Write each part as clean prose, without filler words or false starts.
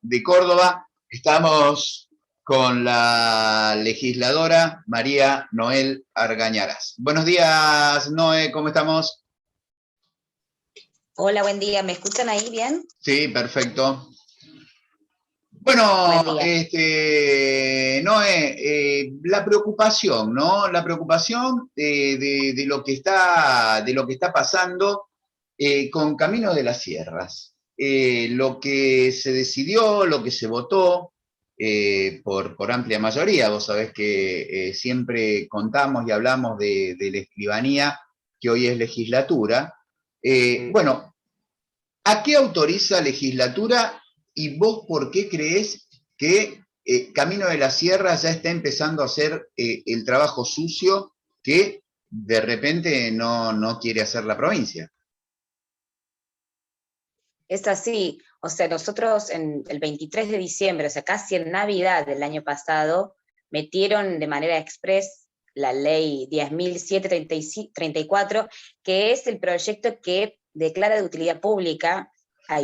de Córdoba. Estamos con la legisladora María Noel Argañarás. Buenos días, Noé, ¿cómo estamos? Hola, buen día. ¿Me escuchan ahí bien? Sí, perfecto. Bueno, Noé, la preocupación, ¿no? La preocupación de lo que está pasando con Camino de las Sierras. Lo que se decidió, lo que se votó por amplia mayoría. Vos sabés que siempre contamos y hablamos de la escribanía, que hoy es legislatura. Bueno, ¿a qué autoriza legislatura y vos por qué creés que Camino de las Sierras ya está empezando a hacer el trabajo sucio que de repente no quiere hacer la provincia? Es así. O sea, nosotros el 23 de diciembre, o sea, casi en Navidad del año pasado, metieron de manera express la ley 10.734, que es el proyecto que declara de utilidad pública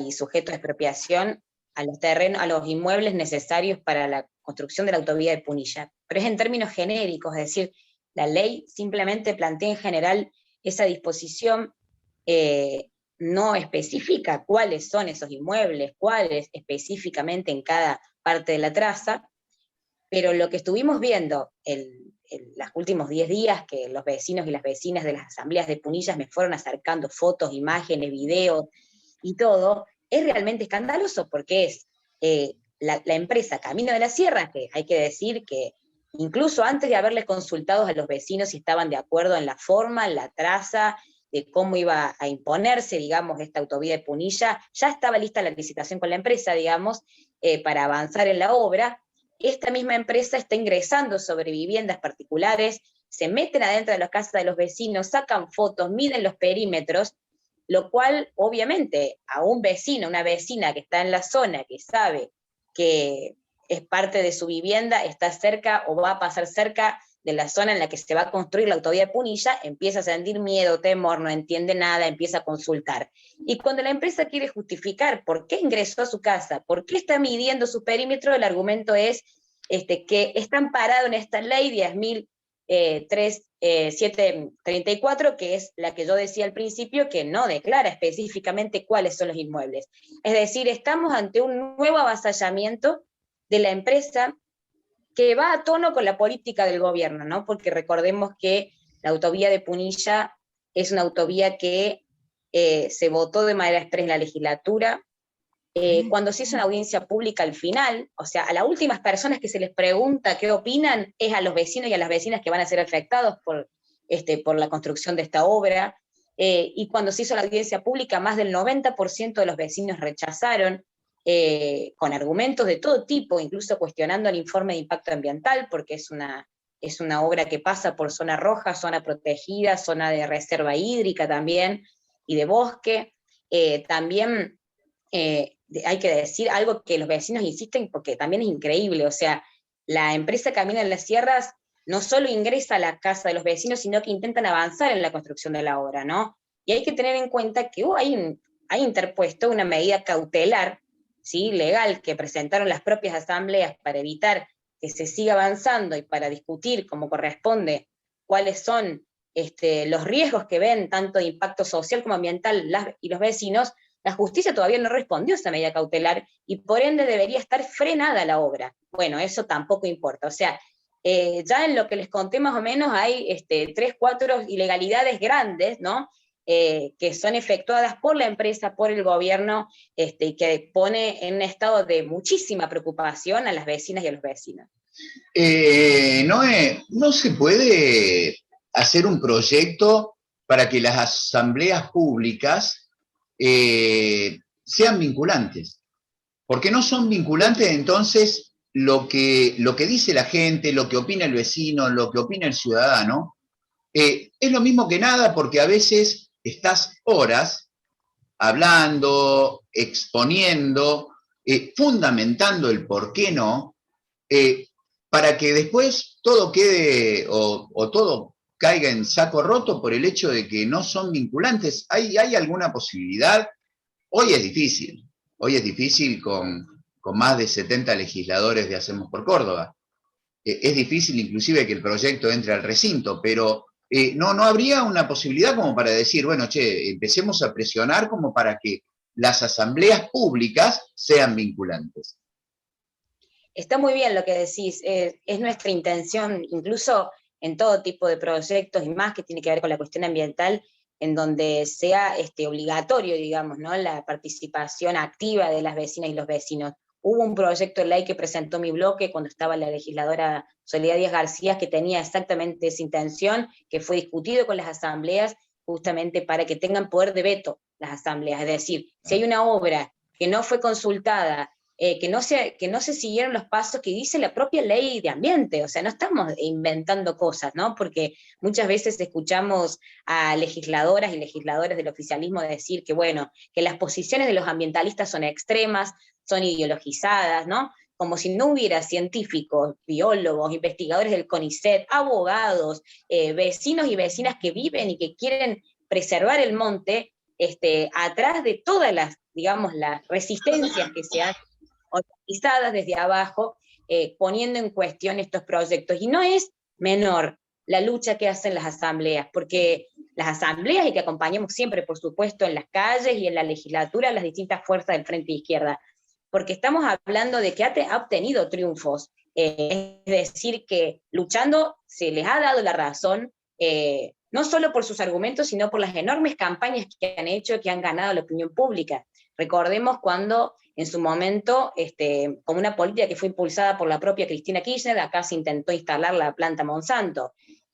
y sujeto a expropiación a los terrenos, a los inmuebles necesarios para la construcción de la autovía de Punilla. Pero es en términos genéricos, es decir, la ley simplemente plantea en general esa disposición, no especifica cuáles son esos inmuebles, cuáles específicamente en cada parte de la traza, pero lo que estuvimos viendo en los últimos 10 días, que los vecinos y las vecinas de las asambleas de Punillas me fueron acercando fotos, imágenes, videos y todo, es realmente escandaloso porque es la empresa Camino de la Sierra, que hay que decir que incluso antes de haberles consultado a los vecinos si estaban de acuerdo en la forma, en la traza, de cómo iba a imponerse, digamos, esta autovía de Punilla, ya estaba lista la licitación con la empresa, digamos, para avanzar en la obra. Esta misma empresa está ingresando sobre viviendas particulares, se meten adentro de las casas de los vecinos, sacan fotos, miden los perímetros, lo cual obviamente a un vecino, una vecina que está en la zona, que sabe que es parte de su vivienda, está cerca o va a pasar cerca de la zona en la que se va a construir la autovía de Punilla, empieza a sentir miedo, temor, no entiende nada, empieza a consultar. Y cuando la empresa quiere justificar por qué ingresó a su casa, por qué está midiendo su perímetro, el argumento es que está amparado en esta ley 10.734, que es la que yo decía al principio, que no declara específicamente cuáles son los inmuebles. Es decir, estamos ante un nuevo avasallamiento de la empresa que va a tono con la política del gobierno, ¿no? Porque recordemos que la autovía de Punilla es una autovía que se votó de manera expresa en la legislatura. Cuando se hizo una audiencia pública al final, o sea, a las últimas personas que se les pregunta qué opinan es a los vecinos y a las vecinas que van a ser afectados por la construcción de esta obra, y cuando se hizo la audiencia pública, más del 90% de los vecinos rechazaron, con argumentos de todo tipo, incluso cuestionando el informe de impacto ambiental, porque es una obra que pasa por zona roja, zona protegida, zona de reserva hídrica también, y de bosque. También hay que decir algo que los vecinos insisten, porque también es increíble, o sea, la empresa Camino de las Sierras no solo ingresa a la casa de los vecinos, sino que intentan avanzar en la construcción de la obra, ¿no? Y hay que tener en cuenta que hay interpuesto una medida cautelar, ¿sí?, legal, que presentaron las propias asambleas para evitar que se siga avanzando y para discutir como corresponde cuáles son los riesgos que ven, tanto de impacto social como ambiental, y los vecinos. La justicia todavía no respondió a esa medida cautelar y por ende debería estar frenada la obra. Bueno, eso tampoco importa. O sea, ya en lo que les conté más o menos hay 3, 4 ilegalidades grandes, ¿no? Que son efectuadas por la empresa, por el gobierno, y que pone en un estado de muchísima preocupación a las vecinas y a los vecinos. Noé, ¿no se puede hacer un proyecto para que las asambleas públicas sean vinculantes? Porque no son vinculantes, entonces lo que dice la gente, lo que opina el vecino, lo que opina el ciudadano, es lo mismo que nada, porque a veces estás horas hablando, exponiendo, fundamentando el por qué no, para que después todo quede o todo caiga en saco roto por el hecho de que no son vinculantes. ¿Hay alguna posibilidad? Hoy es difícil con más de 70 legisladores de Hacemos por Córdoba. Es difícil inclusive que el proyecto entre al recinto, pero no habría una posibilidad como para decir, bueno, che, empecemos a presionar como para que las asambleas públicas sean vinculantes. Está muy bien lo que decís, es nuestra intención, incluso en todo tipo de proyectos y más que tiene que ver con la cuestión ambiental, en donde sea obligatorio, digamos, ¿no? La participación activa de las vecinas y los vecinos. Hubo un proyecto de ley que presentó mi bloque cuando estaba la legisladora Soledad Díaz García, que tenía exactamente esa intención, que fue discutido con las asambleas justamente para que tengan poder de veto las asambleas. Es decir, si hay una obra que no fue consultada, que no se siguieron los pasos que dice la propia ley de ambiente, o sea, no estamos inventando cosas, ¿no? Porque muchas veces escuchamos a legisladoras y legisladores del oficialismo decir que, bueno, que las posiciones de los ambientalistas son extremas, son ideologizadas, ¿no? Como si no hubiera científicos, biólogos, investigadores del CONICET, abogados, vecinos y vecinas que viven y que quieren preservar el monte, atrás de todas las, digamos, las resistencias que se han organizadas desde abajo, poniendo en cuestión estos proyectos. Y no es menor la lucha que hacen las asambleas, porque las asambleas, y que acompañamos siempre, por supuesto, en las calles y en la legislatura, las distintas fuerzas del Frente Izquierda, porque estamos hablando de que ha obtenido triunfos, es decir, que luchando se les ha dado la razón, no solo por sus argumentos, sino por las enormes campañas que han hecho, que han ganado la opinión pública. Recordemos cuando en su momento, como una política que fue impulsada por la propia Cristina Kirchner, acá se intentó instalar la planta Monsanto.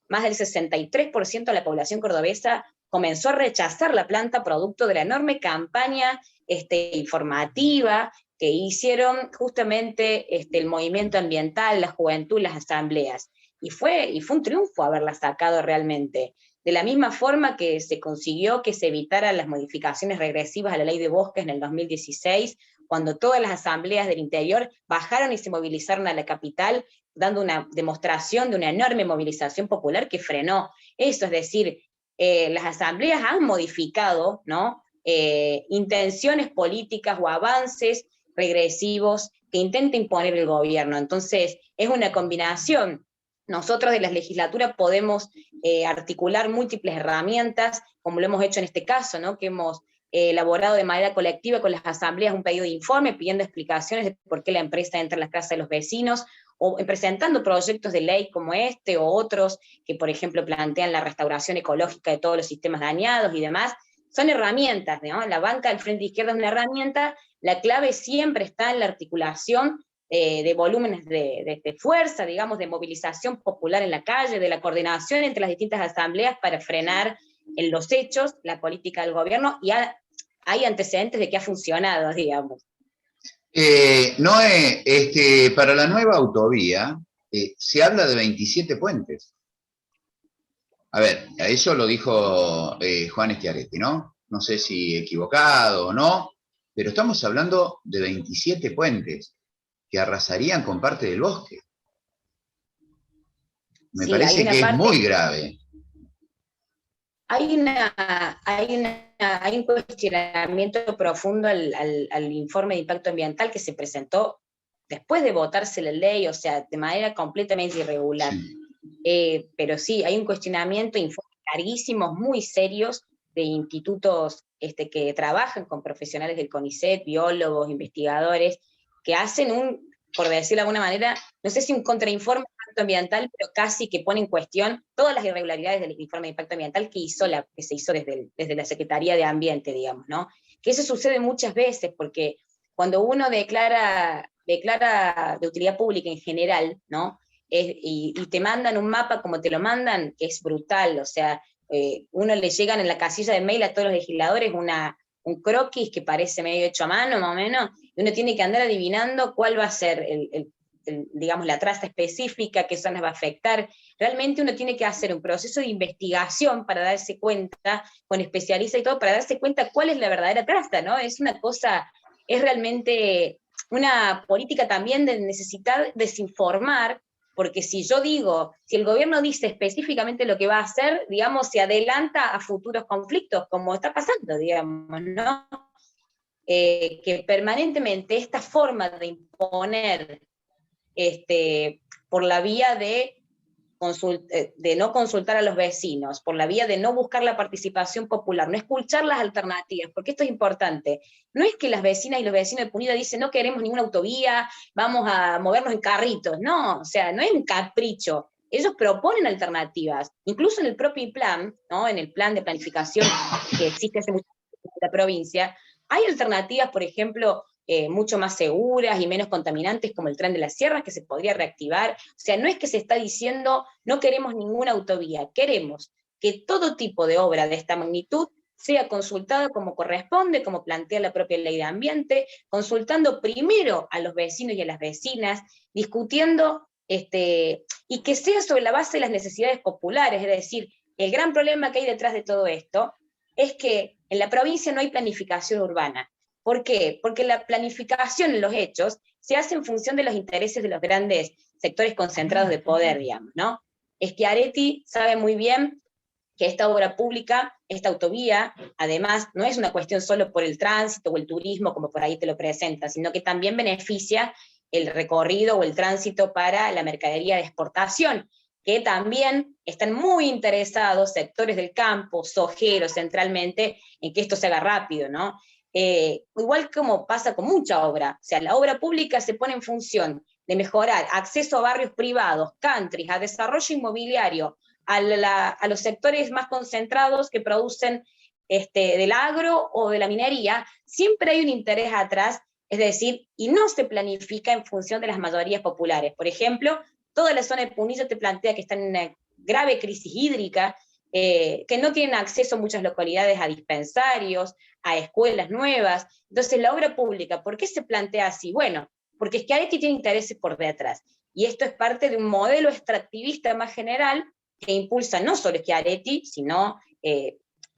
Más del 63% de la población cordobesa comenzó a rechazar la planta producto de la enorme campaña informativa que hicieron justamente el movimiento ambiental, la juventud, las asambleas. Y fue un triunfo haberla sacado realmente. De la misma forma que se consiguió que se evitaran las modificaciones regresivas a la ley de bosques en el 2016, cuando todas las asambleas del interior bajaron y se movilizaron a la capital, dando una demostración de una enorme movilización popular que frenó eso, es decir, las asambleas han modificado, ¿no? Intenciones políticas o avances regresivos que intenta imponer el gobierno. Entonces, es una combinación. Nosotros de la legislatura podemos articular múltiples herramientas, como lo hemos hecho en este caso, ¿no? Que hemos elaborado de manera colectiva con las asambleas un pedido de informe pidiendo explicaciones de por qué la empresa entra en las casas de los vecinos, o presentando proyectos de ley como este o otros que, por ejemplo, plantean la restauración ecológica de todos los sistemas dañados y demás. Son herramientas, ¿no? La banca del Frente Izquierda es una herramienta, la clave siempre está en la articulación de volúmenes de fuerza, digamos, de movilización popular en la calle, de la coordinación entre las distintas asambleas para frenar en los hechos la política del gobierno, y hay antecedentes de que ha funcionado, digamos. Noé, para la nueva autovía se habla de 27 puentes. A ver, a eso lo dijo Juan Schiaretti, ¿no? No sé si equivocado o no, pero estamos hablando de 27 puentes que arrasarían con parte del bosque. Me parece que es muy grave. Hay un cuestionamiento profundo al informe de impacto ambiental que se presentó después de votarse la ley, o sea, de manera completamente irregular. Sí. Pero sí, hay un cuestionamiento, informes larguísimos, muy serios, de institutos que trabajan con profesionales del CONICET, biólogos, investigadores, que hacen por decirlo de alguna manera, no sé si un contrainforme de impacto ambiental, pero casi que pone en cuestión todas las irregularidades del informe de impacto ambiental que se hizo desde la Secretaría de Ambiente, digamos, ¿no? Que eso sucede muchas veces, porque cuando uno declara de utilidad pública en general, ¿no? Y te mandan un mapa como te lo mandan, que es brutal, o sea, uno le llegan en la casilla de mail a todos los legisladores un croquis que parece medio hecho a mano, más o menos, y uno tiene que andar adivinando cuál va a ser digamos, la traza específica, qué zonas va a afectar. Realmente uno tiene que hacer un proceso de investigación para darse cuenta, con especialistas y todo, para darse cuenta cuál es la verdadera traza, ¿no? Es una cosa, es realmente una política también de necesitar desinformar, porque si el gobierno dice específicamente lo que va a hacer, digamos, se adelanta a futuros conflictos, como está pasando, digamos, ¿no? que permanentemente esta forma de imponer por la vía de no consultar a los vecinos, por la vía de no buscar la participación popular, no escuchar las alternativas, porque esto es importante. No es que las vecinas y los vecinos de Punilla dicen no queremos ninguna autovía, vamos a movernos en carritos, no, o sea, no es un capricho. Ellos proponen alternativas, incluso en el propio plan, ¿no? En el plan de planificación que existe hace mucho tiempo en la provincia, hay alternativas, por ejemplo, mucho más seguras y menos contaminantes, como el tren de las sierras, que se podría reactivar. O sea, no es que se está diciendo no queremos ninguna autovía, queremos que todo tipo de obra de esta magnitud sea consultada como corresponde, como plantea la propia ley de ambiente, consultando primero a los vecinos y a las vecinas, discutiendo, y que sea sobre la base de las necesidades populares. Es decir, el gran problema que hay detrás de todo esto es que en la provincia no hay planificación urbana. ¿Por qué? Porque la planificación en los hechos se hace en función de los intereses de los grandes sectores concentrados de poder, digamos, ¿no? Schiaretti sabe muy bien que esta obra pública, esta autovía, además, no es una cuestión solo por el tránsito o el turismo, como por ahí te lo presenta, sino que también beneficia el recorrido o el tránsito para la mercadería de exportación, que también están muy interesados sectores del campo, sojeros centralmente, en que esto se haga rápido, ¿no? Igual como pasa con mucha obra, o sea, la obra pública se pone en función de mejorar acceso a barrios privados, countries, a desarrollo inmobiliario, a los sectores más concentrados que producen del agro o de la minería, siempre hay un interés atrás, es decir, y no se planifica en función de las mayorías populares. Por ejemplo, toda la zona de Punilla te plantea que está en una grave crisis hídrica, que no tienen acceso muchas localidades a dispensarios, a escuelas nuevas. Entonces, la obra pública, ¿por qué se plantea así? Bueno, porque Schiaretti tiene intereses por detrás. Y esto es parte de un modelo extractivista más general que impulsa no solo Schiaretti, sino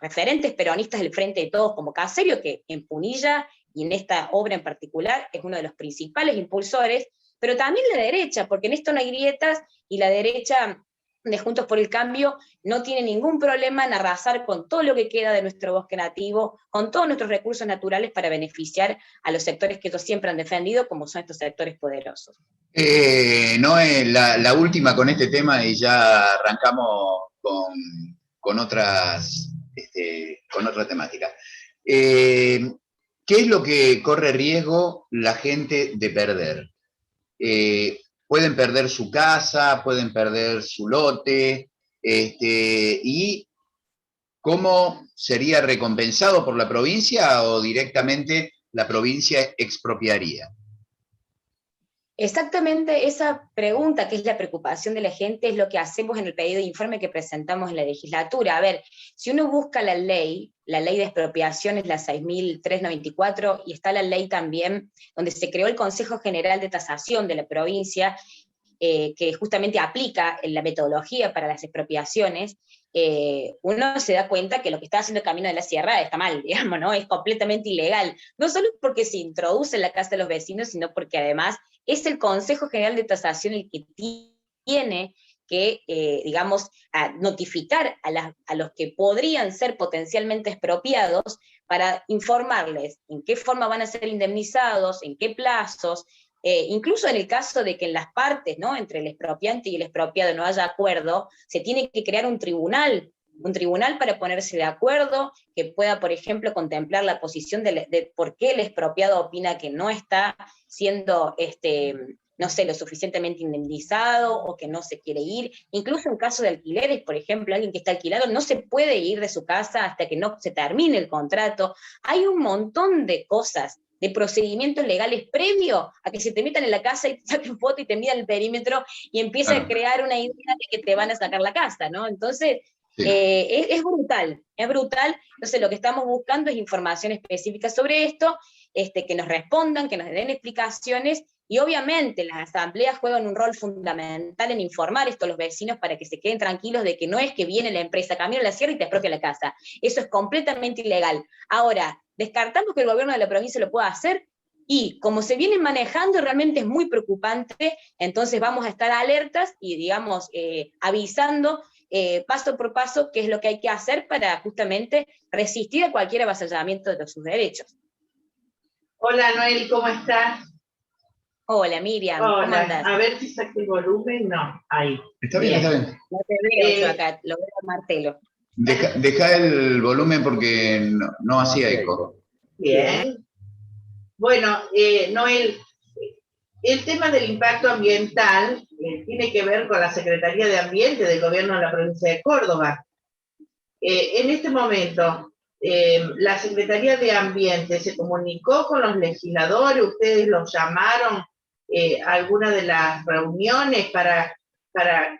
referentes peronistas del Frente de Todos, como Caserio, que en Punilla y en esta obra en particular es uno de los principales impulsores, pero también la derecha, porque en esto no hay grietas, y la derecha de Juntos por el Cambio no tiene ningún problema en arrasar con todo lo que queda de nuestro bosque nativo, con todos nuestros recursos naturales para beneficiar a los sectores que ellos siempre han defendido, como son estos sectores poderosos. Noé, la última con este tema y ya arrancamos con otras, con otra temática. ¿Qué es lo que corre riesgo la gente de perder? Pueden perder su casa, pueden perder su lote, y ¿cómo sería recompensado por la provincia o directamente la provincia expropiaría? Exactamente esa pregunta, que es la preocupación de la gente, es lo que hacemos en el pedido de informe que presentamos en la legislatura. A ver, si uno busca la ley de expropiación es la 6.394, y está la ley también donde se creó el Consejo General de Tasación de la provincia, que justamente aplica la metodología para las expropiaciones, uno se da cuenta que lo que está haciendo el Camino de la Sierra está mal, digamos, ¿no? Es completamente ilegal. No solo porque se introduce en la casa de los vecinos, sino porque además es el Consejo General de Tasación el que tiene que, digamos, notificar a los que podrían ser potencialmente expropiados para informarles en qué forma van a ser indemnizados, en qué plazos, incluso en el caso de que en las partes, ¿no?, entre el expropiante y el expropiado no haya acuerdo, se tiene que crear un tribunal para ponerse de acuerdo, que pueda, por ejemplo, contemplar la posición de por qué el expropiado opina que no está siendo, no sé, lo suficientemente indemnizado, o que no se quiere ir. Incluso en caso de alquileres, por ejemplo, alguien que está alquilado no se puede ir de su casa hasta que no se termine el contrato. Hay un montón de cosas, de procedimientos legales previo a que se te metan en la casa y te saquen foto y te midan el perímetro y empieza a crear una idea de que te van a sacar la casa, ¿no? Entonces, sí. Es brutal, es brutal. Entonces, lo que estamos buscando es información específica sobre esto, que nos respondan, que nos den explicaciones, y obviamente las asambleas juegan un rol fundamental en informar esto a los vecinos para que se queden tranquilos de que no es que viene la empresa Camino a la Sierra y te expropia la casa. Eso es completamente ilegal. Ahora, descartamos que el gobierno de la provincia lo pueda hacer, y como se viene manejando realmente es muy preocupante. Entonces vamos a estar alertas y, digamos, avisando paso por paso qué es lo que hay que hacer para justamente resistir a cualquier avasallamiento de sus derechos. Hola Noel, ¿cómo estás? Hola Miriam, ¿cómo Hola, andás? a ver si saqué el volumen. No, ahí. Está bien, está bien. No te veo yo Eh, acá, lo veo a Martelo. Deja el volumen porque no hacía eco. Bien. Bueno, Noel, el tema del impacto ambiental tiene que ver con la Secretaría de Ambiente del Gobierno de la provincia de Córdoba. En este momento, la Secretaría de Ambiente se comunicó con los legisladores, ustedes los llamaron a alguna de las reuniones para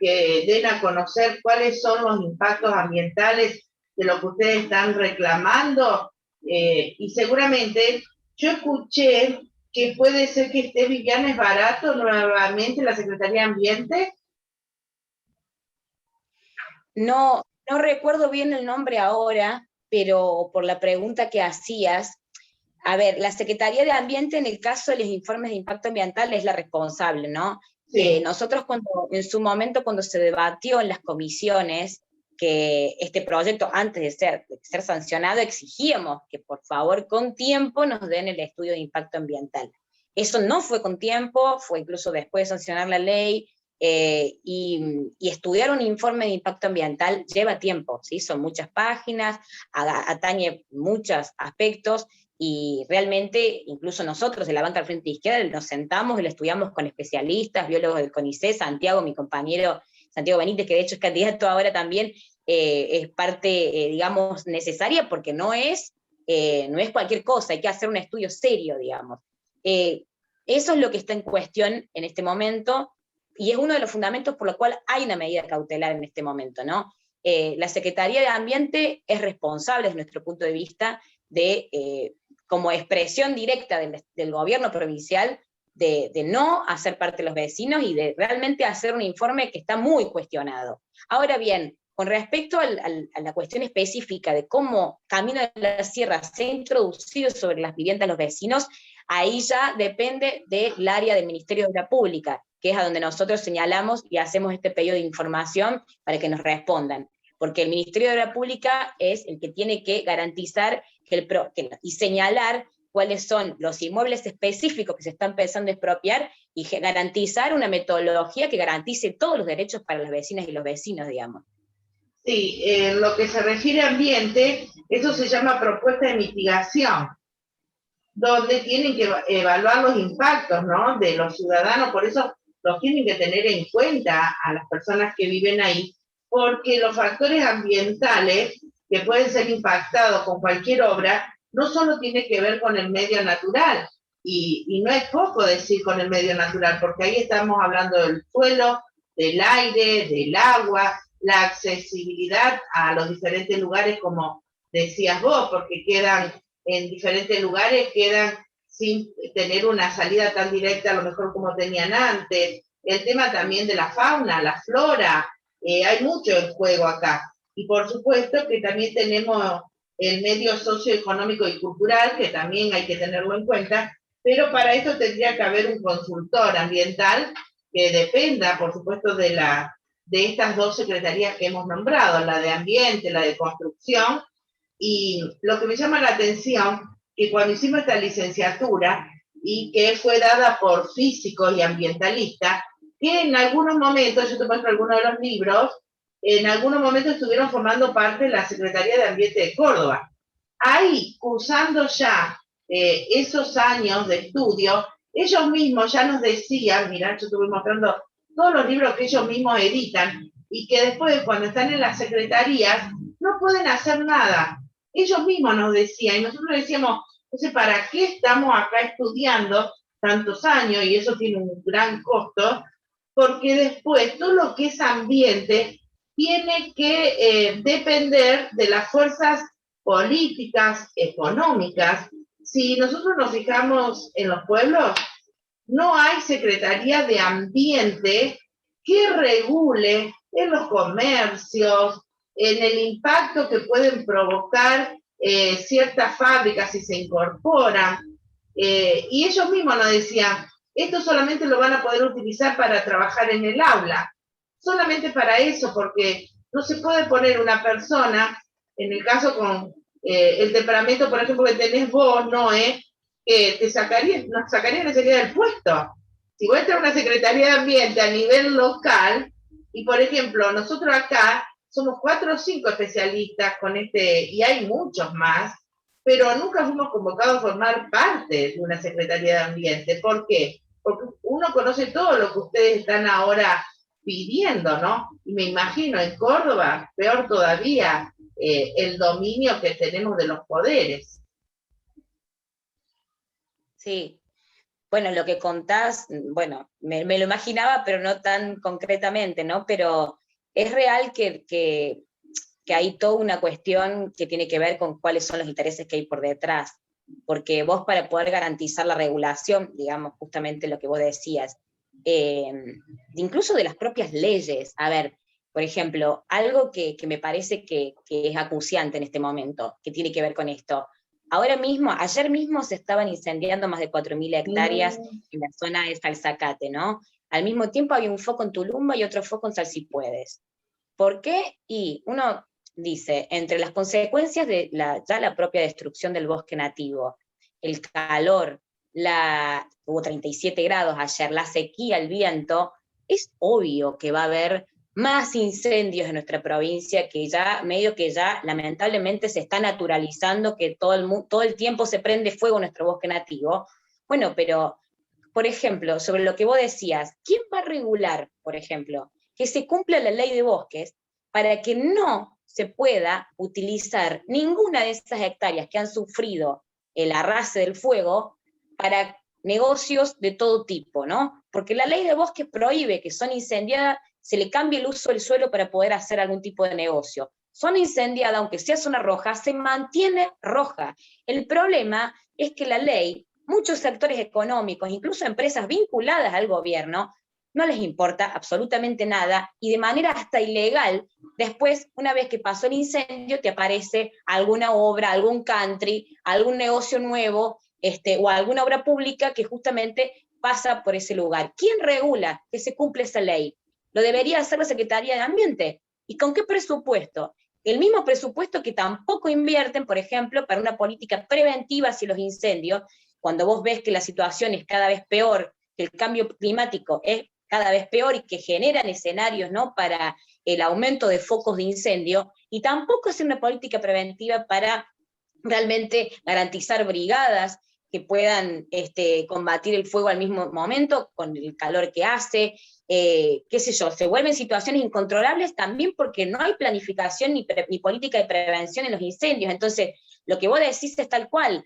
que den a conocer cuáles son los impactos ambientales de lo que ustedes están reclamando. Y seguramente yo escuché que puede ser que esté Viviana Barato nuevamente en la Secretaría de Ambiente. No recuerdo bien el nombre ahora, pero por la pregunta que hacías, a ver, la Secretaría de Ambiente en el caso de los informes de impacto ambiental es la responsable, ¿no? Sí. Nosotros en su momento cuando se debatió en las comisiones que este proyecto antes de ser sancionado exigíamos que por favor con tiempo nos den el estudio de impacto ambiental. Eso no fue con tiempo, fue incluso después de sancionar la ley, y estudiar un informe de impacto ambiental lleva tiempo, ¿sí? Son muchas páginas, atañe muchos aspectos, y realmente incluso nosotros de la banca al Frente Izquierda nos sentamos y lo estudiamos con especialistas, biólogos del CONICET, Santiago, mi compañero Santiago Benítez, que de hecho es candidato ahora también, es parte, digamos, necesaria porque no es cualquier cosa, hay que hacer un estudio serio, digamos. Eso es lo que está en cuestión en este momento, y es uno de los fundamentos por los cuales hay una medida cautelar en este momento, ¿no? La Secretaría de Ambiente es responsable, desde nuestro punto de vista, como expresión directa del gobierno provincial, de no hacer parte de los vecinos y de realmente hacer un informe que está muy cuestionado. Ahora bien, con respecto a la cuestión específica de cómo Camino de la Sierra se ha introducido sobre las viviendas de los vecinos, ahí ya depende del área del Ministerio de Obra Pública, que es a donde nosotros señalamos y hacemos este pedido de información para que nos respondan. Porque el Ministerio de Obra Pública es el que tiene que garantizar y señalar cuáles son los inmuebles específicos que se están pensando expropiar y garantizar una metodología que garantice todos los derechos para las vecinas y los vecinos, digamos. Sí, en lo que se refiere a ambiente, eso se llama propuesta de mitigación, donde tienen que evaluar los impactos, ¿no?, de los ciudadanos, por eso los tienen que tener en cuenta a las personas que viven ahí, porque los factores ambientales que pueden ser impactados con cualquier obra, no solo tiene que ver con el medio natural, y no es poco decir con el medio natural, porque ahí estamos hablando del suelo, del aire, del agua, la accesibilidad a los diferentes lugares, como decías vos, porque quedan en diferentes lugares, quedan sin tener una salida tan directa a lo mejor como tenían antes. El tema también de la fauna, la flora, hay mucho en juego acá. Y por supuesto que también tenemos el medio socioeconómico y cultural, que también hay que tenerlo en cuenta, pero para eso tendría que haber un consultor ambiental que dependa, por supuesto, de estas dos secretarías que hemos nombrado, la de ambiente, la de construcción. Y lo que me llama la atención, que cuando hicimos esta licenciatura, y que fue dada por físicos y ambientalistas, que en algunos momentos, yo te muestro algunos de los libros, en algunos momentos estuvieron formando parte de la Secretaría de Ambiente de Córdoba. Ahí, cursando ya esos años de estudio, ellos mismos ya nos decían, mirá, yo estuve mostrando todos los libros que ellos mismos editan, y que después, cuando están en las secretarías, no pueden hacer nada. Ellos mismos nos decían, y nosotros decíamos, entonces, ¿para qué estamos acá estudiando tantos años? Y eso tiene un gran costo, porque después todo lo que es ambiente tiene que depender de las fuerzas políticas, económicas. Si nosotros nos fijamos en los pueblos, no hay secretaría de ambiente que regule en los comercios, en el impacto que pueden provocar ciertas fábricas si se incorporan. Y ellos mismos nos decían, esto solamente lo van a poder utilizar para trabajar en el aula, solamente para eso, porque no se puede poner una persona, en el caso con el temperamento, por ejemplo, que tenés vos, Noé, que nos sacarían enseguida del puesto. Si vos entras a una Secretaría de Ambiente a nivel local, y por ejemplo, nosotros acá somos 4 o 5 especialistas con y hay muchos más, pero nunca fuimos convocados a formar parte de una Secretaría de Ambiente. ¿Por qué? Porque uno conoce todo lo que ustedes están ahora pidiendo, ¿no? Y me imagino en Córdoba, peor todavía, el dominio que tenemos de los poderes. Sí, bueno, lo que contás, bueno, me lo imaginaba, pero no tan concretamente, ¿no? Pero es real que hay toda una cuestión que tiene que ver con cuáles son los intereses que hay por detrás, porque vos para poder garantizar la regulación, digamos, justamente lo que vos decías, incluso de las propias leyes, a ver, por ejemplo, algo que me parece que es acuciante en este momento, que tiene que ver con esto. Ahora mismo, ayer mismo se estaban incendiando más de 4.000 hectáreas en la zona de Salzacate, ¿no? Al mismo tiempo había un foco en Tulumba y otro foco en Salsipuedes. ¿Por qué? Y uno dice, entre las consecuencias de ya la propia destrucción del bosque nativo, el calor, hubo 37 grados ayer, la sequía, el viento, es obvio que va a haber más incendios en nuestra provincia, que ya, medio que ya lamentablemente se está naturalizando que todo el tiempo se prende fuego en nuestro bosque nativo. Bueno, pero, por ejemplo, sobre lo que vos decías, ¿quién va a regular, por ejemplo, que se cumpla la ley de bosques para que no se pueda utilizar ninguna de esas hectáreas que han sufrido el arrase del fuego para negocios de todo tipo, ¿no? Porque la ley de bosques prohíbe que son incendiadas, se le cambie el uso del suelo para poder hacer algún tipo de negocio. Son incendiadas, aunque sea zona roja, se mantiene roja. El problema es que la ley, muchos sectores económicos, incluso empresas vinculadas al gobierno, no les importa absolutamente nada y de manera hasta ilegal, después, una vez que pasó el incendio, te aparece alguna obra, algún country, algún negocio nuevo, o alguna obra pública que justamente pasa por ese lugar. ¿Quién regula que se cumple esa ley? Lo debería hacer la Secretaría de Ambiente. ¿Y con qué presupuesto? El mismo presupuesto que tampoco invierten, por ejemplo, para una política preventiva hacia los incendios, cuando vos ves que la situación es cada vez peor, que el cambio climático es cada vez peor y que generan escenarios, ¿no?, para el aumento de focos de incendio, y tampoco hacer una política preventiva para realmente garantizar brigadas que puedan combatir el fuego al mismo momento, con el calor que hace, qué sé yo, se vuelven situaciones incontrolables también porque no hay planificación ni política de prevención en los incendios. Entonces, lo que vos decís es tal cual,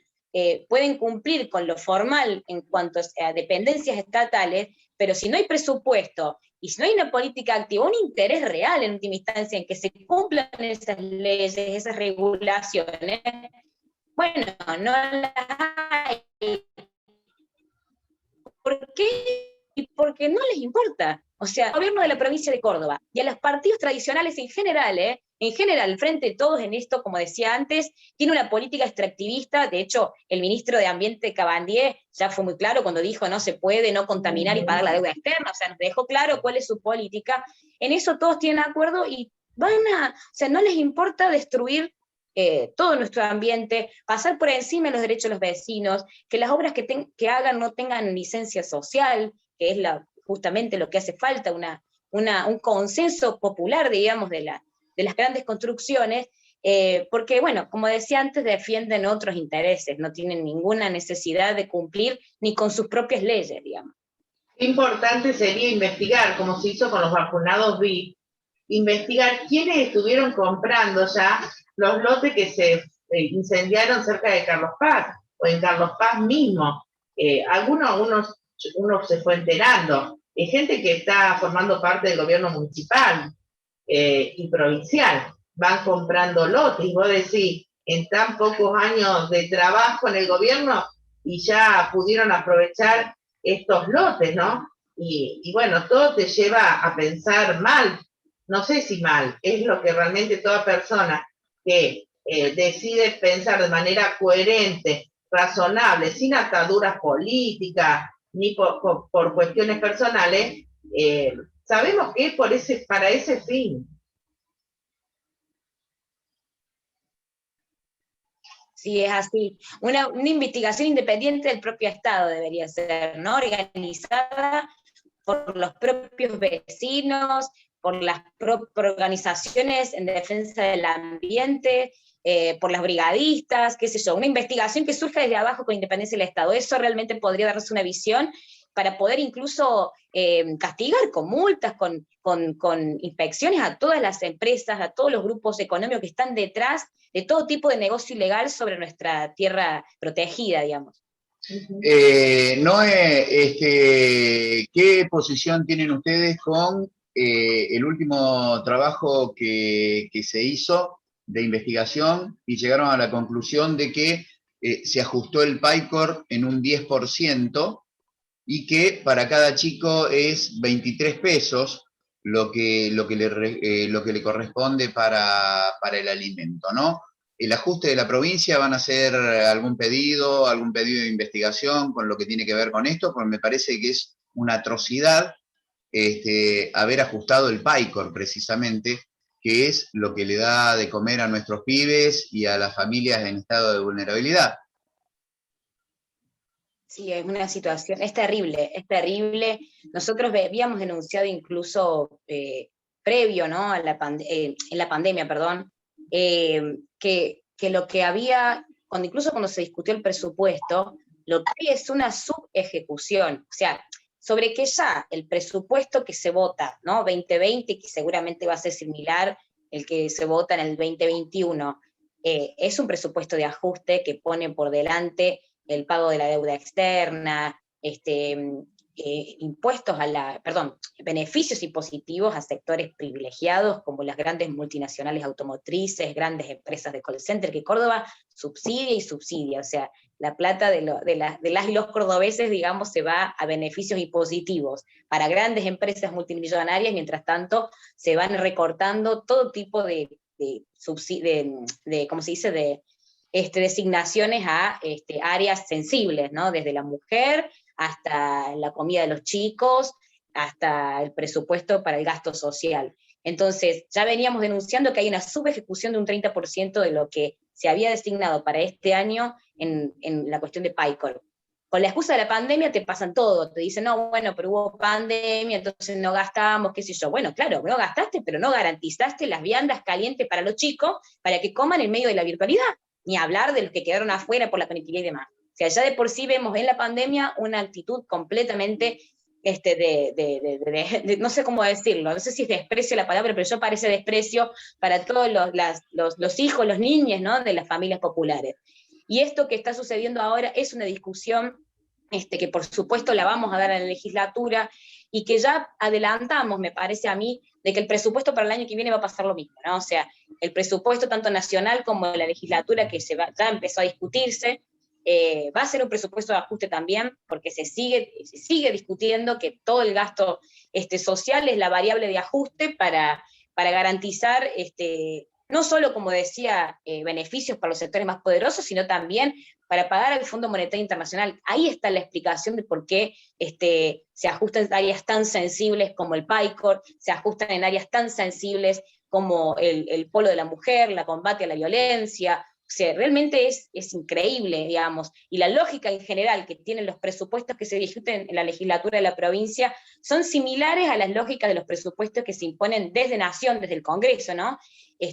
pueden cumplir con lo formal en cuanto a dependencias estatales, pero si no hay presupuesto y si no hay una política activa, un interés real en última instancia en que se cumplan esas leyes, esas regulaciones, bueno, no las hay. ¿Por qué? Y porque no les importa. O sea, al gobierno de la provincia de Córdoba y a los partidos tradicionales en general, el Frente de Todos en esto, como decía antes, tiene una política extractivista. De hecho, el ministro de Ambiente, Cabandier, ya fue muy claro cuando dijo no se puede no contaminar y pagar la deuda externa. O sea, nos dejó claro cuál es su política. En eso todos tienen acuerdo y o sea, no les importa destruir todo nuestro ambiente, pasar por encima de los derechos de los vecinos, que las obras que hagan no tengan licencia social, que es justamente lo que hace falta, un consenso popular, digamos, de las grandes construcciones, porque, bueno, como decía antes, defienden otros intereses, no tienen ninguna necesidad de cumplir ni con sus propias leyes, digamos. Qué importante sería investigar, como se hizo con los vacunados VIP, investigar quiénes estuvieron comprando ya los lotes que se incendiaron cerca de Carlos Paz, o en Carlos Paz mismo. Uno se fue enterando. Hay gente que está formando parte del gobierno municipal y provincial. Van comprando lotes, y vos decís, en tan pocos años de trabajo en el gobierno, y ya pudieron aprovechar estos lotes, ¿no? Y bueno, todo te lleva a pensar mal, no sé si mal, es lo que realmente toda persona que decide pensar de manera coherente, razonable, sin ataduras políticas, ni por cuestiones personales, sabemos que es para ese fin. Sí, es así. Una investigación independiente del propio Estado debería ser, ¿no? Organizada por los propios vecinos, por organizaciones en defensa del ambiente, por las brigadistas, qué sé yo, una investigación que surja desde abajo con independencia del Estado. Eso realmente podría darnos una visión para poder incluso castigar con multas, con inspecciones a todas las empresas, a todos los grupos económicos que están detrás de todo tipo de negocio ilegal sobre nuestra tierra protegida, digamos. Noé, ¿qué posición tienen ustedes con el último trabajo que se hizo de investigación y llegaron a la conclusión de que se ajustó el PAICOR en un 10% y que para cada chico es 23 pesos lo que le corresponde para el alimento, ¿no? El ajuste de la provincia, ¿van a hacer algún pedido de investigación con lo que tiene que ver con esto? Porque me parece que es una atrocidad haber ajustado el PAICOR precisamente, que es lo que le da de comer a nuestros pibes y a las familias en estado de vulnerabilidad. Sí, es una situación, es terrible, es terrible. Nosotros habíamos denunciado incluso previo, ¿no? En la pandemia, perdón, que lo que había, incluso cuando se discutió el presupuesto, lo que hay es una subejecución, o sea, sobre que ya el presupuesto que se vota, ¿no? 2020, que seguramente va a ser similar el que se vota en el 2021, es un presupuesto de ajuste que pone por delante el pago de la deuda externa, impuestos beneficios impositivos a sectores privilegiados como las grandes multinacionales automotrices, grandes empresas de call center, que Córdoba subsidia y subsidia, o sea, la plata de las y los cordobeses, digamos, se va a beneficios impositivos para grandes empresas multimillonarias, mientras tanto se van recortando todo tipo ¿cómo se dice?, de designaciones a áreas sensibles, ¿no? Desde la mujer hasta la comida de los chicos, hasta el presupuesto para el gasto social. Entonces, ya veníamos denunciando que hay una subejecución de un 30% de lo que se había designado para este año en la cuestión de PAICOR. Con la excusa de la pandemia te pasan todo, te dicen, no, bueno, pero hubo pandemia, entonces no gastamos, qué sé yo. Bueno, claro, no gastaste, pero no garantizaste las viandas calientes para los chicos para que coman en medio de la virtualidad, ni hablar de los que quedaron afuera por la conectividad y demás. O sea, ya de por sí vemos en la pandemia una actitud completamente no sé cómo decirlo, no sé si es desprecio la palabra, pero yo parece desprecio para todos los hijos, los niños, ¿no?, de las familias populares. Y esto que está sucediendo ahora es una discusión que por supuesto la vamos a dar en la legislatura y que ya adelantamos, me parece a mí, de que el presupuesto para el año que viene va a pasar lo mismo, ¿no? O sea, el presupuesto tanto nacional como de la legislatura que ya empezó a discutirse, va a ser un presupuesto de ajuste también, porque se sigue discutiendo que todo el gasto social es la variable de ajuste para garantizar no solo, como decía, beneficios para los sectores más poderosos, sino también para pagar al Fondo Monetario Internacional. Ahí está la explicación de por qué se ajustan en áreas tan sensibles como el PAICOR, se ajustan en áreas tan sensibles como el polo de la mujer, la combate a la violencia. O sea, realmente es increíble, digamos, y la lógica en general que tienen los presupuestos que se discuten en la legislatura de la provincia son similares a las lógicas de los presupuestos que se imponen desde Nación, desde el Congreso, ¿no?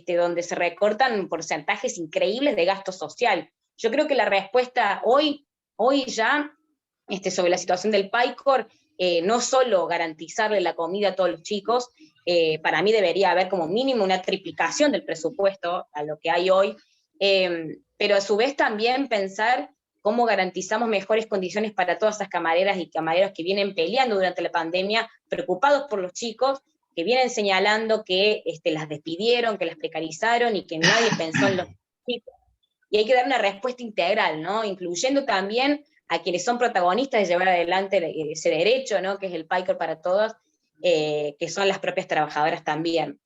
Donde se recortan porcentajes increíbles de gasto social. Yo creo que la respuesta hoy ya, sobre la situación del PAICOR, no solo garantizarle la comida a todos los chicos, para mí debería haber como mínimo una triplicación del presupuesto a lo que hay hoy, pero a su vez también pensar cómo garantizamos mejores condiciones para todas esas camareras y camareros que vienen peleando durante la pandemia, preocupados por los chicos, que vienen señalando que las despidieron, que las precarizaron y que nadie pensó en los chicos. Y hay que dar una respuesta integral, ¿no? Incluyendo también a quienes son protagonistas de llevar adelante ese derecho, ¿no?, que es el PAICOR para todos, que son las propias trabajadoras también.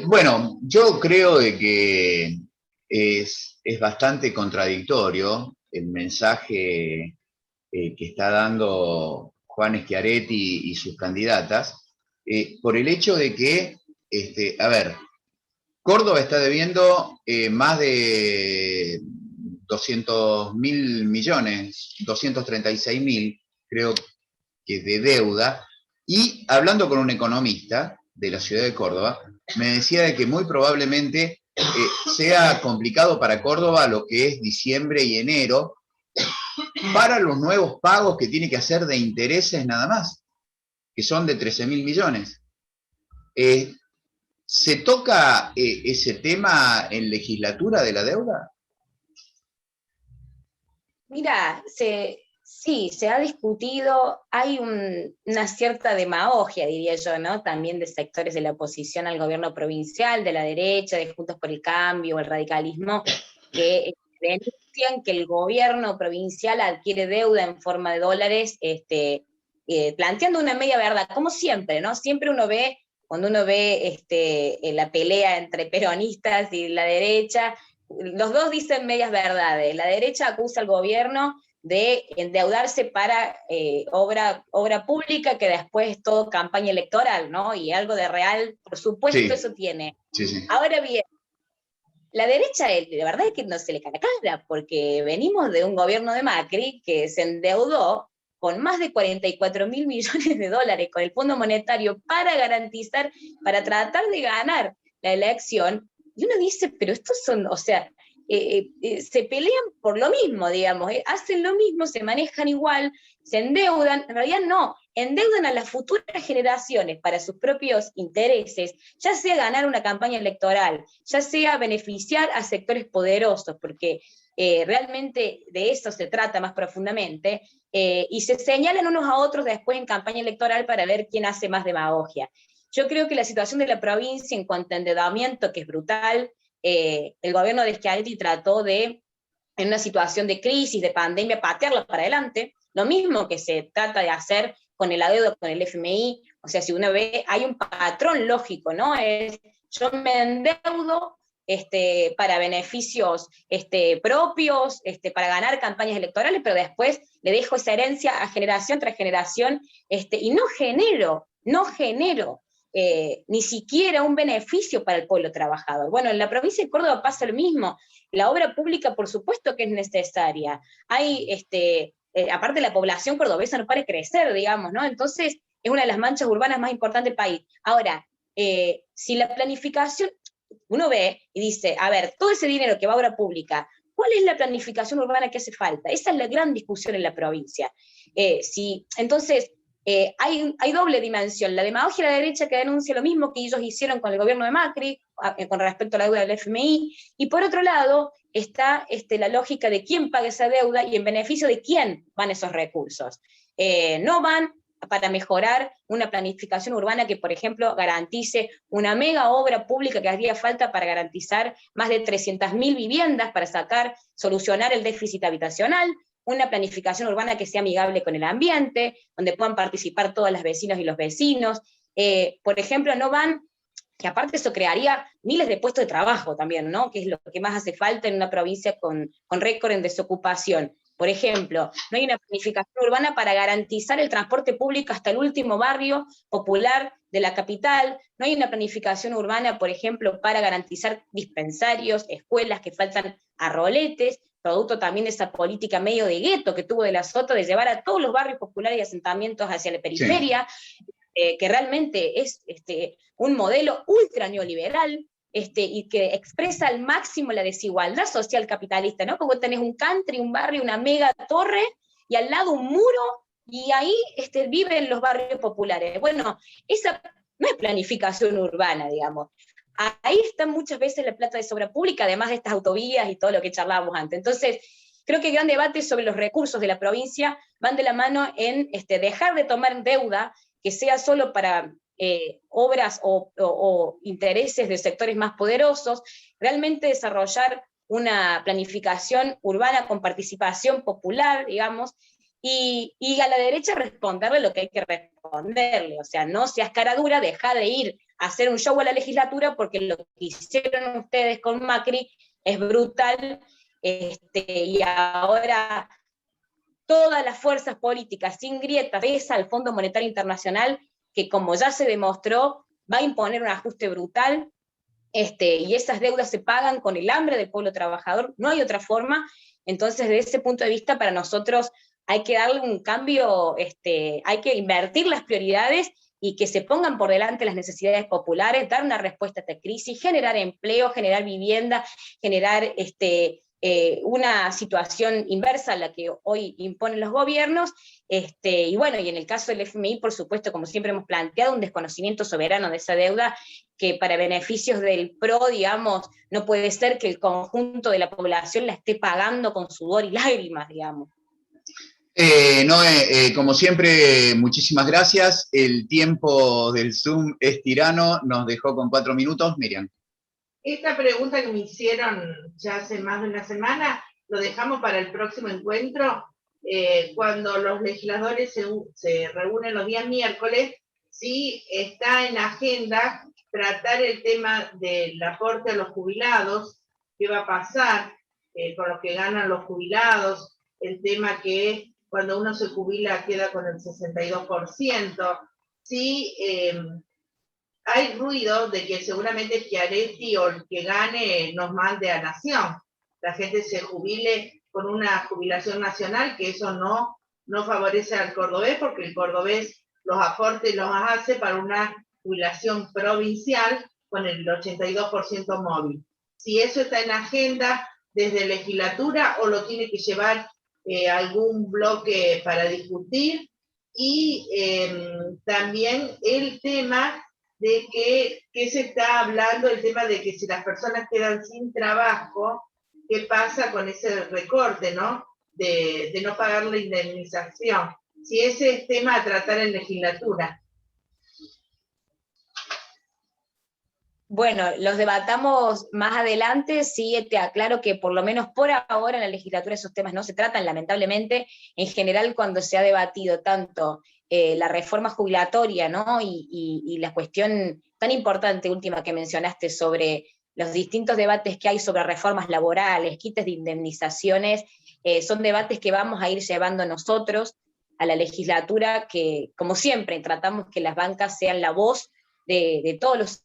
Bueno, yo creo de que es bastante contradictorio el mensaje que está dando Juan Schiaretti y sus candidatas, por el hecho de que, a ver, Córdoba está debiendo más de 200.000 millones, 236.000, creo que de deuda, y hablando con un economista de la ciudad de Córdoba, me decía de que muy probablemente sea complicado para Córdoba lo que es diciembre y enero, para los nuevos pagos que tiene que hacer de intereses nada más, que son de 13.000 millones. ¿Se toca ese tema en legislatura de la deuda? Mira, sí, se ha discutido, hay una cierta demagogia, diría yo, ¿no? También de sectores de la oposición al gobierno provincial, de la derecha, de Juntos por el Cambio, el radicalismo, que denuncian que el gobierno provincial adquiere deuda en forma de dólares, planteando una media verdad, como siempre, ¿no? Siempre uno ve, cuando uno ve la pelea entre peronistas y la derecha, los dos dicen medias verdades. La derecha acusa al gobierno de endeudarse para obra pública, que después es todo campaña electoral, ¿no? Y algo de real, por supuesto, Sí, eso tiene. sí, sí. Ahora bien, la derecha, la verdad es que no se le cae la cara, porque venimos de un gobierno de Macri que se endeudó con más de 44.000 millones de dólares con el Fondo Monetario para garantizar, para tratar de ganar la elección. Y uno dice, pero estos son, o sea, se pelean por lo mismo, digamos, hacen lo mismo, se manejan igual, se endeudan, en realidad no, endeudan a las futuras generaciones para sus propios intereses, ya sea ganar una campaña electoral, ya sea beneficiar a sectores poderosos, porque realmente de eso se trata más profundamente, y se señalan unos a otros después en campaña electoral para ver quién hace más demagogia. Yo creo que la situación de la provincia en cuanto a endeudamiento, que es brutal, el gobierno de Schiaretti trató de, en una situación de crisis, de pandemia, patearlos para adelante, lo mismo que se trata de hacer con el adeudo, con el FMI, o sea, si uno ve, hay un patrón lógico, ¿no? Es, yo me endeudo para beneficios propios, para ganar campañas electorales, pero después le dejo esa herencia a generación tras generación, y no genero ni siquiera un beneficio para el pueblo trabajador. Bueno, en la provincia de Córdoba pasa lo mismo. La obra pública, por supuesto que es necesaria. Hay, aparte la población cordobesa no para de crecer, digamos, ¿no? Entonces, es una de las manchas urbanas más importantes del país. Ahora, si la planificación, uno ve y dice, a ver, todo ese dinero que va a obra pública, ¿cuál es la planificación urbana que hace falta? Esa es la gran discusión en la provincia. Entonces, hay doble dimensión, la demagogia de la derecha que denuncia lo mismo que ellos hicieron con el gobierno de Macri, con respecto a la deuda del FMI, y por otro lado está la lógica de quién paga esa deuda y en beneficio de quién van esos recursos. No van para mejorar una planificación urbana que, por ejemplo, garantice una mega obra pública que haría falta para garantizar más de 300.000 viviendas, para solucionar el déficit habitacional, una planificación urbana que sea amigable con el ambiente, donde puedan participar todas las vecinas y los vecinos. Por ejemplo, no van, que aparte eso crearía miles de puestos de trabajo también, ¿no? Que es lo que más hace falta en una provincia con récord en desocupación. Por ejemplo, no hay una planificación urbana para garantizar el transporte público hasta el último barrio popular de la capital, no hay una planificación urbana, por ejemplo, para garantizar dispensarios, escuelas que faltan a roletes, producto también de esa política medio de gueto que tuvo de la Sota de llevar a todos los barrios populares y asentamientos hacia la periferia, que realmente es un modelo ultra neoliberal, y que expresa al máximo la desigualdad social capitalista, ¿no? Como tenés un country, un barrio, una mega torre, y al lado un muro, y ahí viven los barrios populares. Bueno, esa no es planificación urbana, digamos. Ahí está muchas veces la plata de obra pública, además de estas autovías y todo lo que charlábamos antes. Entonces, creo que el gran debate sobre los recursos de la provincia van de la mano en dejar de tomar deuda que sea solo para obras o intereses de sectores más poderosos, realmente desarrollar una planificación urbana con participación popular, digamos, y a la derecha responderle lo que hay que responderle, o sea, no seas cara dura, deja de ir a hacer un show a la legislatura porque lo que hicieron ustedes con Macri es brutal, y ahora todas las fuerzas políticas sin grietas pesa al Fondo Monetario Internacional, que como ya se demostró, va a imponer un ajuste brutal y esas deudas se pagan con el hambre del pueblo trabajador, no hay otra forma. Entonces, desde ese punto de vista, para nosotros hay que darle un cambio, hay que invertir las prioridades y que se pongan por delante las necesidades populares, dar una respuesta a esta crisis, generar empleo, generar vivienda, generar una situación inversa a la que hoy imponen los gobiernos, y bueno, y en el caso del FMI, por supuesto, como siempre hemos planteado, un desconocimiento soberano de esa deuda, que para beneficios del PRO, digamos, no puede ser que el conjunto de la población la esté pagando con sudor y lágrimas, digamos. Noé, como siempre, muchísimas gracias. El tiempo del Zoom es tirano, nos dejó con 4 minutos. Miriam. Esta pregunta que me hicieron ya hace más de una semana, lo dejamos para el próximo encuentro, cuando los legisladores se reúnen los días miércoles, sí está en agenda tratar el tema del aporte a los jubilados, qué va a pasar con lo que ganan los jubilados, el tema que cuando uno se jubila queda con el 62%, sí, hay ruido de que seguramente Schiaretti o el que gane nos mande a Nación. La gente se jubile con una jubilación nacional, que eso no favorece al cordobés, porque el cordobés los aportes los hace para una jubilación provincial con el 82% móvil. Si eso está en agenda desde legislatura o lo tiene que llevar algún bloque para discutir, y también el tema de que se está hablando, el tema de que si las personas quedan sin trabajo, ¿qué pasa con ese recorte, ¿no? De no pagar la indemnización. Si ese es tema a tratar en legislatura. Bueno, los debatamos más adelante, sí, te aclaro que por lo menos por ahora en la legislatura esos temas no se tratan, lamentablemente. En general, cuando se ha debatido tanto la reforma jubilatoria, ¿no? Y la cuestión tan importante última que mencionaste sobre los distintos debates que hay sobre reformas laborales, quites de indemnizaciones, son debates que vamos a ir llevando nosotros a la legislatura, que como siempre tratamos que las bancas sean la voz de todos los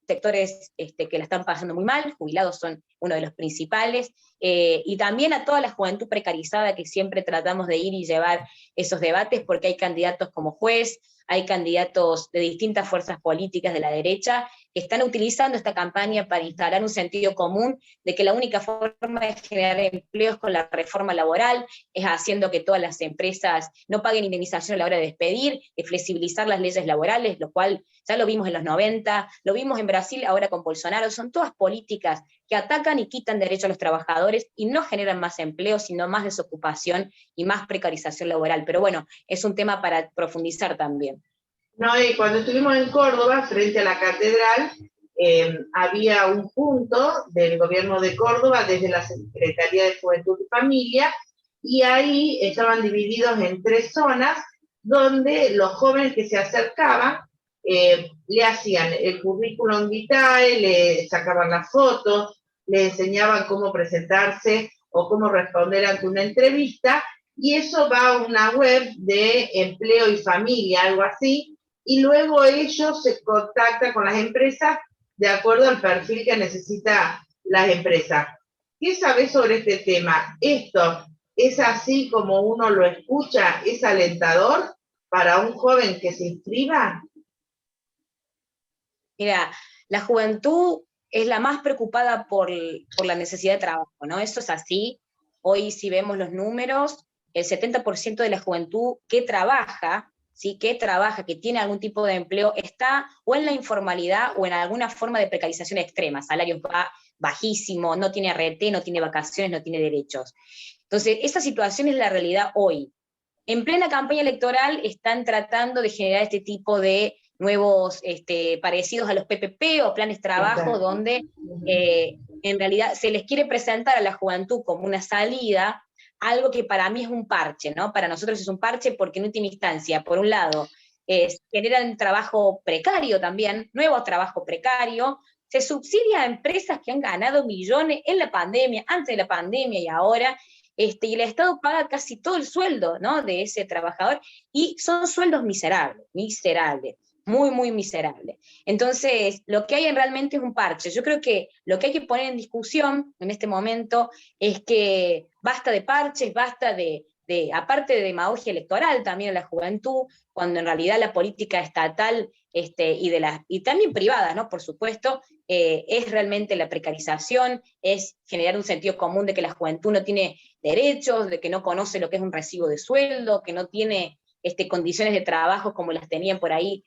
sectores que la están pasando muy mal, jubilados son uno de los principales, y también a toda la juventud precarizada, que siempre tratamos de ir y llevar esos debates, porque hay candidatos como juez, hay candidatos de distintas fuerzas políticas de la derecha que están utilizando esta campaña para instalar un sentido común de que la única forma de generar empleos con la reforma laboral es haciendo que todas las empresas no paguen indemnización a la hora de despedir, de flexibilizar las leyes laborales, lo cual ya lo vimos en los 90, lo vimos en Brasil ahora con Bolsonaro. Son todas políticas que atacan y quitan derechos a los trabajadores y no generan más empleo, sino más desocupación y más precarización laboral. Pero bueno, es un tema para profundizar también. No, y cuando estuvimos en Córdoba, frente a la catedral, había un punto del gobierno de Córdoba, desde la Secretaría de Juventud y Familia, y ahí estaban divididos en 3 zonas, donde los jóvenes que se acercaban le hacían el currículum vitae, le sacaban las fotos, le enseñaban cómo presentarse o cómo responder ante una entrevista, y eso va a una web de empleo y familia, algo así, y luego ellos se contactan con las empresas de acuerdo al perfil que necesitan las empresas. ¿Qué sabes sobre este tema? ¿Esto es así como uno lo escucha? ¿Es alentador para un joven que se inscriba? Mira, la juventud es la más preocupada por la necesidad de trabajo, ¿no? Eso es así. Hoy, si vemos los números, el 70% de la juventud que trabaja, ¿sí? Que tiene algún tipo de empleo, está o en la informalidad o en alguna forma de precarización extrema, salarios bajísimos, no tiene ART, no tiene vacaciones, no tiene derechos. Entonces, esa situación es la realidad hoy. En plena campaña electoral están tratando de generar este tipo de nuevos parecidos a los PPP o planes de trabajo, donde en realidad se les quiere presentar a la juventud como una salida, algo que para mí es un parche, ¿no? Para nosotros es un parche porque en última instancia, por un lado, generan trabajo precario también, nuevo trabajo precario, se subsidia a empresas que han ganado millones en la pandemia, antes de la pandemia y ahora, y el Estado paga casi todo el sueldo, ¿no? De ese trabajador, y son sueldos miserables, miserables. muy, muy miserable. Entonces, lo que hay realmente es un parche. Yo creo que lo que hay que poner en discusión en este momento es que basta de parches, basta aparte de demagogia electoral también en la juventud, cuando en realidad la política estatal y también privada, ¿no? Por supuesto, es realmente la precarización, es generar un sentido común de que la juventud no tiene derechos, de que no conoce lo que es un recibo de sueldo, que no tiene condiciones de trabajo como las tenían por ahí